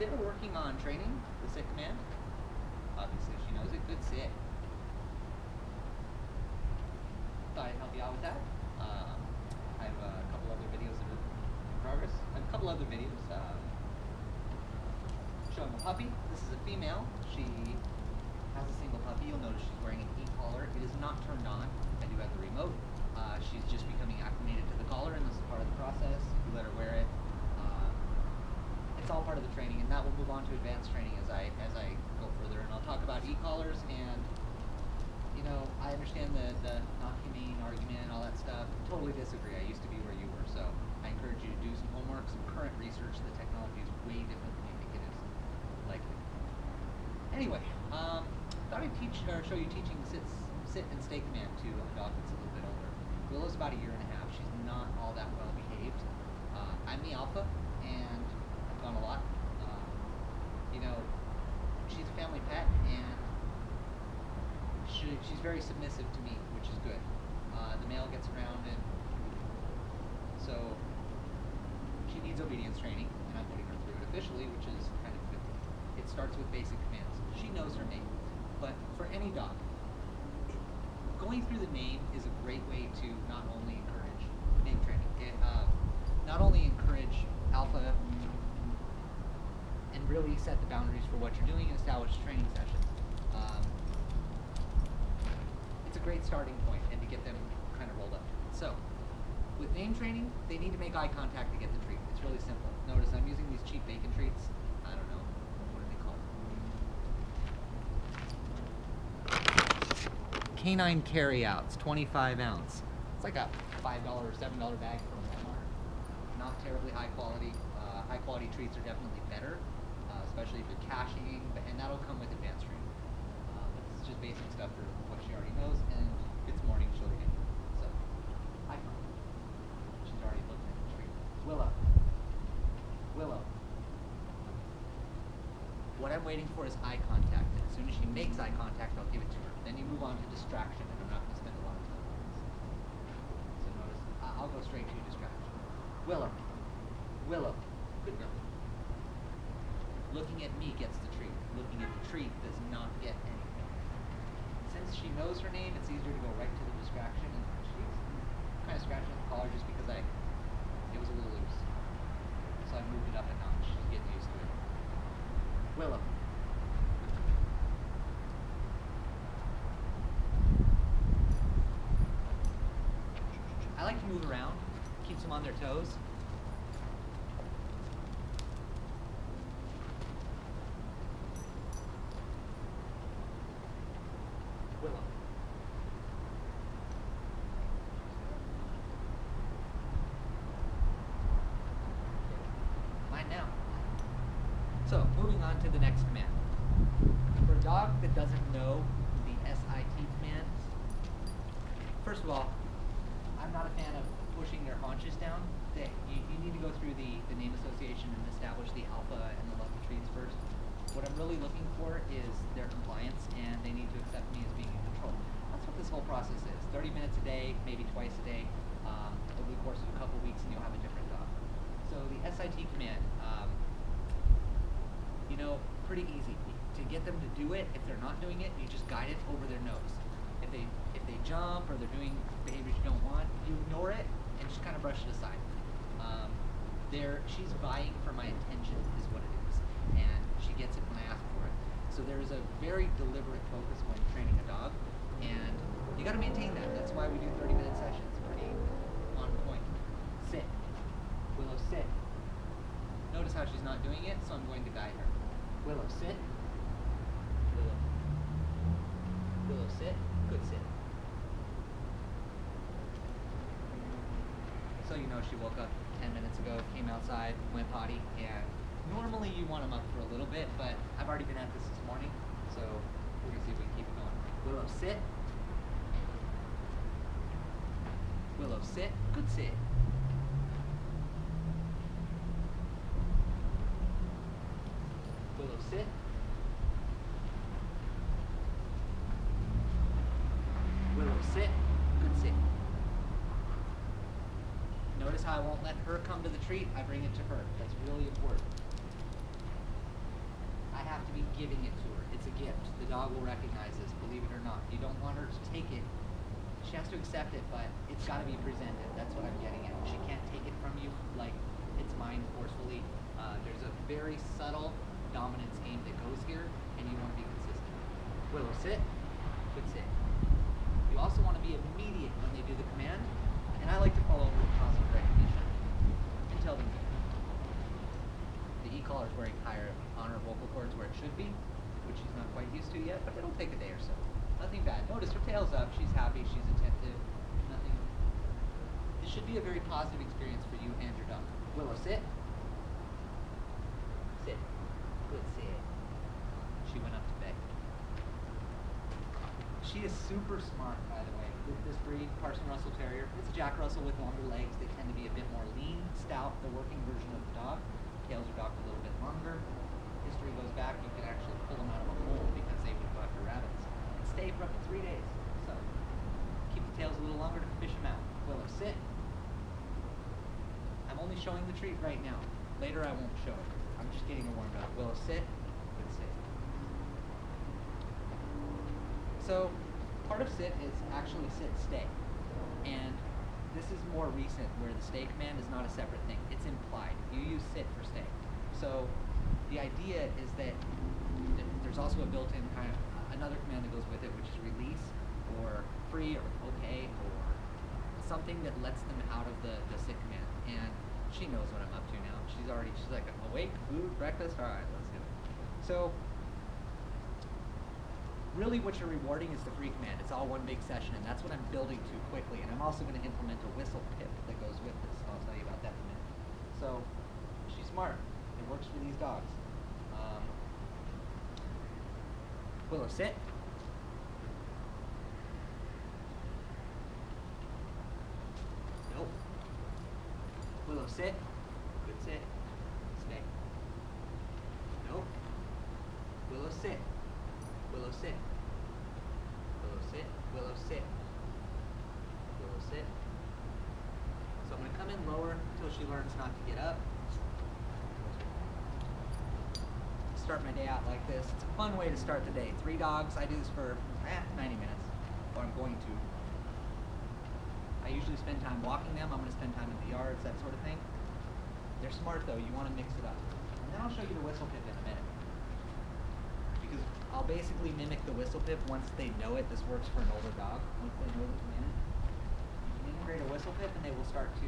They're working on training the sit command. Obviously she knows it. Good sit. Thought I'd help you out with that. I have a couple other videos that are in progress. I have a couple other videos showing a puppy. This is a female. She has a single puppy. You'll notice she's wearing an e-collar. It is not turned on. I do have the remote. She's just becoming acclimated to the collar, and this is part of the process. You let her wear it. It's all part of the training, and that will move on to advanced training as I go further. And I'll talk about e-collars, and you know, I understand the not humane argument, all that stuff. Totally disagree. I used to be where you were, so I encourage you to do some homework, some current research. The technology is way different than you think it is. Likely. Anyway, thought I'd show you teaching sit and stay command to a dog that's a little bit older. Willow's about 1.5 years. She's not all that well behaved. I'm the alpha, and I've gone a lot. You know, she's a family pet, and she's very submissive to me, which is good. The male gets around, and so she needs obedience training, and I'm putting her through it officially, which is kind of good. It starts with basic commands. She knows her name, but for any dog, going through the name is a great way to not only encourage name training, not only encourage alpha and really set the boundaries for what you're doing and establish training sessions. It's a great starting point, and to get them kind of rolled up. So, with name training, they need to make eye contact to get the treat. It's really simple. Notice I'm using these cheap bacon treats. I don't know, what are they called? Canine carryouts, 25 ounce. It's like a $5 or $7 bag from Walmart. Not terribly high quality. High quality treats are definitely better, especially if you're caching, and that'll come with advanced training. But this is just basic stuff for what she already knows, and it's morning, she'll get it. So, hi. She's already looking at the treat. Willow. Willow. What I'm waiting for is eye contact. And as soon as she makes eye contact, I'll give it to her. Then you move on to distraction, and I'm not going to spend a lot of time on this. So notice, I'll go straight to distraction. Willow. Willow. Good girl. Looking at me gets the treat. Looking at the treat does not get anything. Since she knows her name, it's easier to go right to the distraction. And she's kind of scratching the collar just because it was a little loose. So I moved it up a notch. She's getting used to it. Willow. I like to move around, keeps them on their toes. Willow. Mine now. So, moving on to the next command. For a dog that doesn't know the SIT command, first of all, I'm not a fan of pushing their haunches down. You need to go through the name association and establish the alpha and the loving treats first. What I'm really looking for is their compliance, and they need to accept me as being in control. That's what this whole process is. 30 minutes a day, maybe twice a day, over the course of a couple weeks, and you'll have a different dog. So the SIT command, you know, pretty easy. To get them to do it, if they're not doing it, you just guide it over their nose. If they jump or they're doing behaviors you don't want, you ignore it and just kind of brush it aside. She's vying for my attention is what it is, and she gets it when I ask for it. So there's a very deliberate focus when training a dog, and you got to maintain that. That's why we do 30-minute sessions, pretty on point. Sit. Willow, sit. Notice how she's not doing it, so I'm going to guide her. Willow, sit. Willow. Willow, sit. Good sit. So you know she woke up 10 minutes ago, came outside, went potty, and normally you want them up for a little bit, but I've already been at this morning, so we're going to see if we can keep it going. Willow, sit. Willow, sit. Good sit. Willow, sit. Willow, sit. Good sit. Notice how I won't let her come to the treat. I bring it to her. That's really important. I have to be giving it to her. It's a gift. The dog will recognize this, believe it or not. You don't want her to take it. She has to accept it, but it's got to be presented. That's what I'm getting at. She can't take it from you like it's mine forcefully. There's a very subtle dominance aim that goes here, and you want to be consistent. Willow, sit. Good sit. You also want to be immediate when they do the command, and I like to follow up with constant recognition and tell them. The e-collar is wearing higher on her vocal cords where it should be, which she's not quite used to yet, but it'll take a day or so. Nothing bad. Notice her tail's up, she's happy, she's attentive, nothing. It should be a very positive experience for you and your dog. Willow, sit. Sit. Good sit. She went up to bed. She is super smart, by the way. With this breed, Parson Russell Terrier, it's a Jack Russell with longer legs. They tend to be a bit more lean, stout, the working version of the dog. Tails are docked a little bit longer. History goes back, you can actually pull them out of a hole because they would go after rabbits. And stay for up to 3 days. So, keep the tails a little longer to fish them out. Willow, sit. I'm only showing the treat right now. Later I won't show it. I'm just getting her warmed up. Willow, sit. Good sit. So, part of sit is actually sit, stay. And this is more recent where the stay command is not a separate thing. It's implied. You use sit for stay. So, the idea is that there's also a built-in kind of another command that goes with it, which is release or free or okay or something that lets them out of the sit command. And she knows what I'm up to now. She's like, awake, food, breakfast, all right, let's do it. So really what you're rewarding is the free command. It's all one big session, and that's what I'm building to quickly. And I'm also going to implement a whistle pip that goes with this. I'll tell you about that in a minute. So she's smart. It works for these dogs. Willow, sit. Nope. Willow, sit. Good sit. Stay. Nope. Willow, sit. Willow, sit. Willow, sit. Willow, sit. Willow, sit. So I'm going to come in lower until she learns not to get up. Start my day out like this. It's a fun way to start the day. 3 dogs. I do this for 90 minutes, or I'm going to. I usually spend time walking them. I'm going to spend time in the yards, that sort of thing. They're smart though. You want to mix it up. And then I'll show you the whistle pip in a minute. Because I'll basically mimic the whistle pip once they know it. This works for an older dog. Once they know the command, you can integrate a whistle pip and they will start to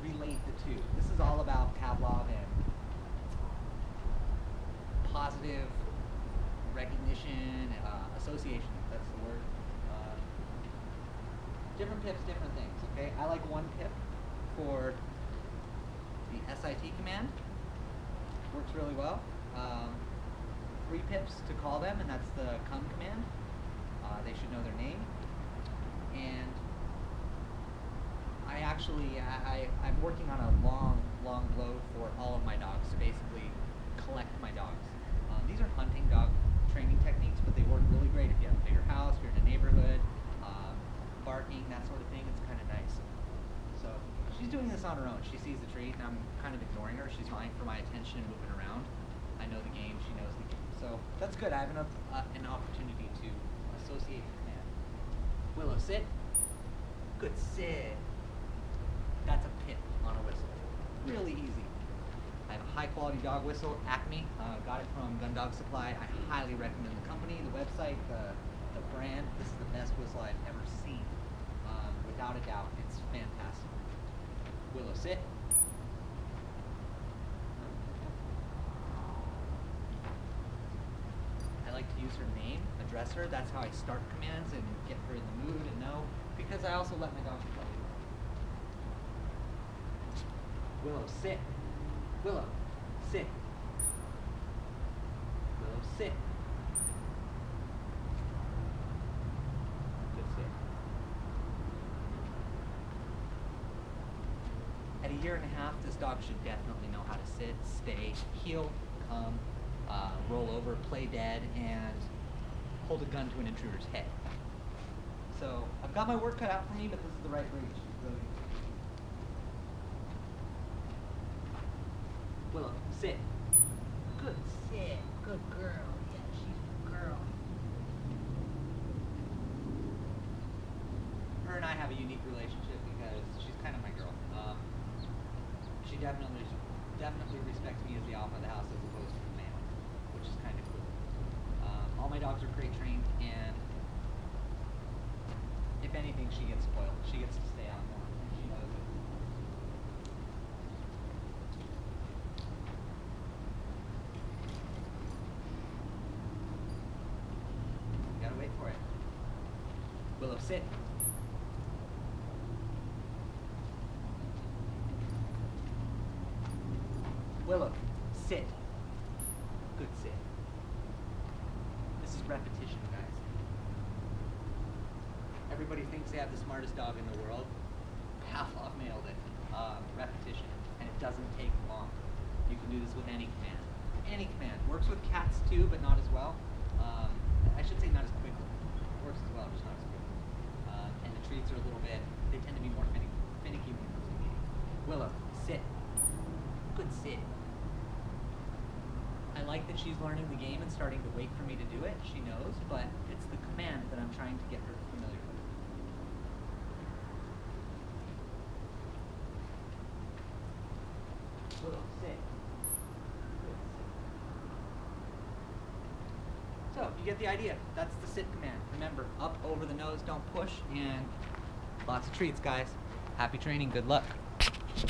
relate the two. This is all about Pavlov and positive recognition, association, that's the word. Different pips, different things, okay? I like one pip for the SIT command. Works really well. 3 pips to call them, and that's the come command. They should know their name. And I'm working on a long load for all of my dogs to basically collect my dogs. These are hunting dog training techniques, but they work really great if you have a bigger house, if you're in a neighborhood, barking, that sort of thing. It's kind of nice. So she's doing this on her own. She sees the treat, and I'm kind of ignoring her. She's vying for my attention and moving around. I know the game. She knows the game. So that's good. I have an opportunity to associate the command. Willow, sit. Good sit. That's a pip on a whistle. Really easy. I have a high-quality dog whistle, Acme. Got it from Gun Dog Supply. I highly recommend the company, the website, the brand. This is the best whistle I've ever seen. Without a doubt, it's fantastic. Willow, sit. I like to use her name, address her. That's how I start commands and get her in the mood and know, because I also let my dogs play. Willow, sit. Willow, sit. Willow, sit. Good sit. At a year and a half, this dog should definitely know how to sit, stay, heel, come, roll over, play dead, and hold a gun to an intruder's head. So I've got my work cut out for me, but this is the right breed. She's really good. Willow, sit. Good. Good sit. Good girl. Yeah, she's a girl. Her and I have a unique relationship because she's kind of my girl. She definitely respects me as the alpha of the house as opposed to the male, which is kind of cool. All my dogs are crate trained, and if anything, she gets spoiled. She gets to stay out more, and she knows it. You gotta wait for it. Willow, sit. Willow, sit. Good sit. This is repetition, guys. Everybody thinks they have the smartest dog in the world. Pavlov nailed it. Repetition, and it doesn't take long. You can do this with any command. Any command. Works with cats too, but not as well. I should say not as quickly. Works as well, just not as quickly. And the treats are a little bit, they tend to be more finicky when it comes to eating. Willow, sit. Good sit. I like that she's learning the game and starting to wait for me to do it. She knows, but it's the command that I'm trying to get her familiar with. Willow, sit. Good sit. So, you get the idea. That's the sit command. Remember, up, over the nose, don't push, and lots of treats, guys. Happy training, good luck.